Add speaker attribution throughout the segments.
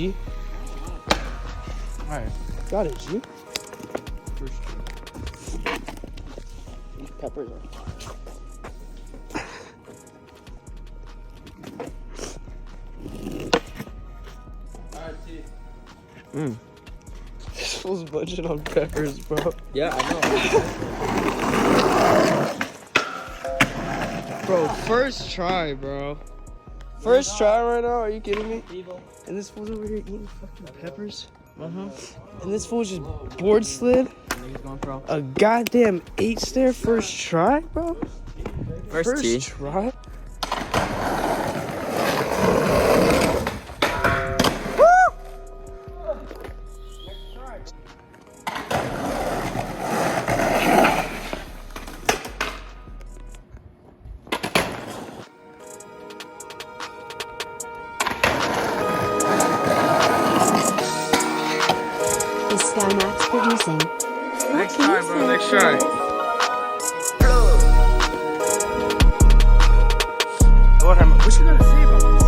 Speaker 1: G.
Speaker 2: Alright.
Speaker 1: Got it, G.
Speaker 2: First try.
Speaker 1: These peppers are fire.
Speaker 2: Alright, T.
Speaker 1: This fool's budget on peppers, bro.
Speaker 2: Yeah, I know.
Speaker 1: Bro, first try, bro. First try right now, are you kidding me? And this fool's over here eating fucking peppers. And this fool's just board slid a goddamn 8-stair first try, bro.
Speaker 3: First
Speaker 1: try.
Speaker 4: Is Skymax producing?
Speaker 1: Next try, bro. Next try. Lord, what you gotta say about this?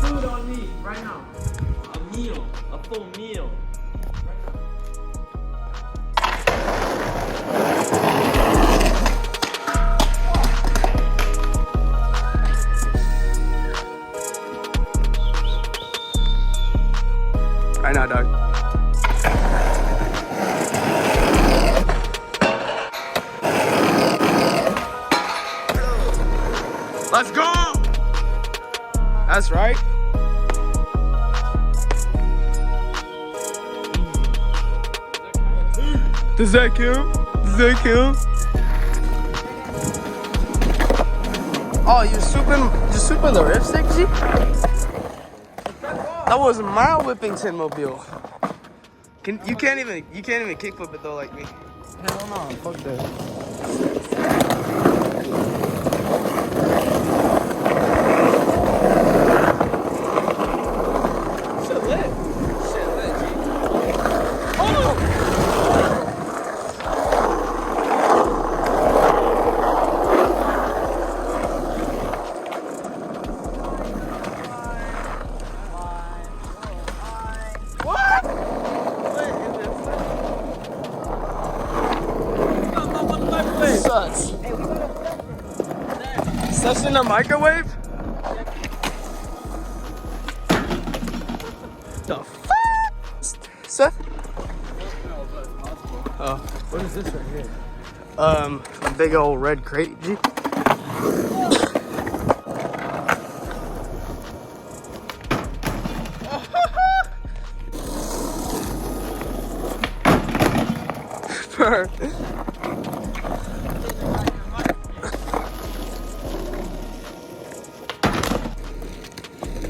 Speaker 2: Food on me right now. A meal. A full meal.
Speaker 1: Right now, dog. Let's go! That's right. Does that count? Does that count? Oh, you're souping the ripstick, G? That was my Whippington mobile. You can't even kickflip it though like me.
Speaker 2: Hell no. Fuck that.
Speaker 1: Shit lit. Shit lit, G. Oh! What? Such. Such in the microwave? The fuck? Seth? Oh.
Speaker 2: What is this right here?
Speaker 1: A big old red crate, G. Burr.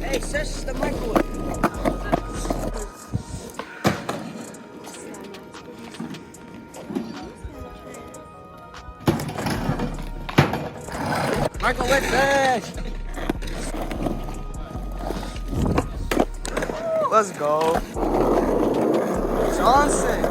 Speaker 3: Hey, search the microwave. Microwave fish.
Speaker 1: Let's go. Johnson.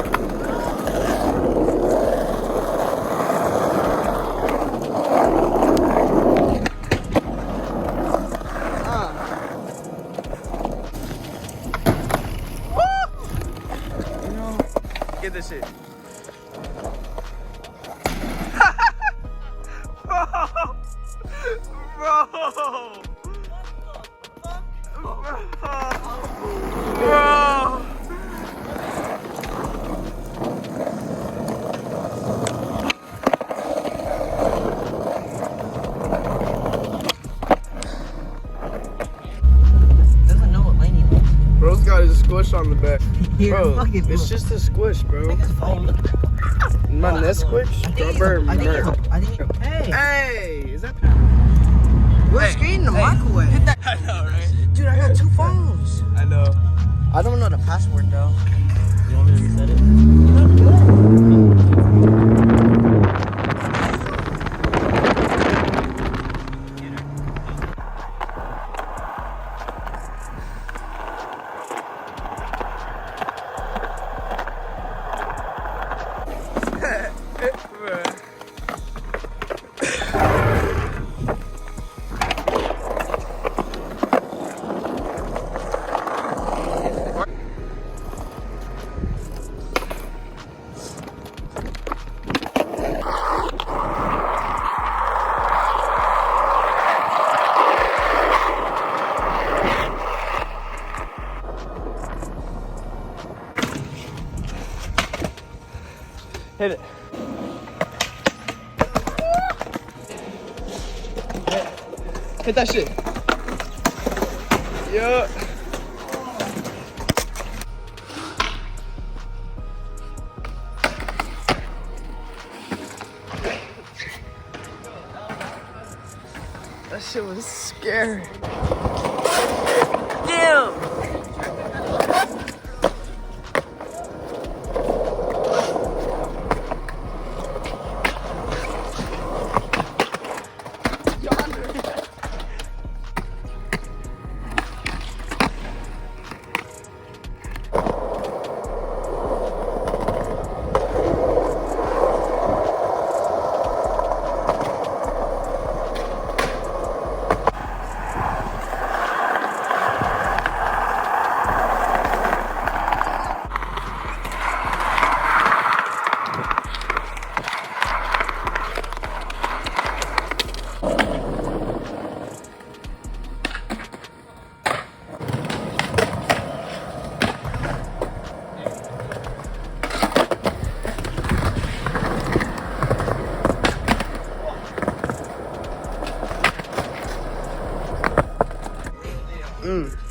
Speaker 1: Get this shit. Bro.
Speaker 3: Doesn't know what lane he wants.
Speaker 1: Bro's got his squish on the back.
Speaker 3: You're
Speaker 1: Bro,
Speaker 3: fucking
Speaker 1: it's just a squish, bro. My nest squish? Strawberry milk.
Speaker 3: Hey,
Speaker 1: Hey, is that?
Speaker 3: we're skating the microwave.
Speaker 1: I know, right?
Speaker 3: Dude, I got 2 phones.
Speaker 1: I know.
Speaker 3: I don't know the password though.
Speaker 2: You want me to reset it?
Speaker 1: Hit that shit. Yeah. That shit was scary. Damn. Mm.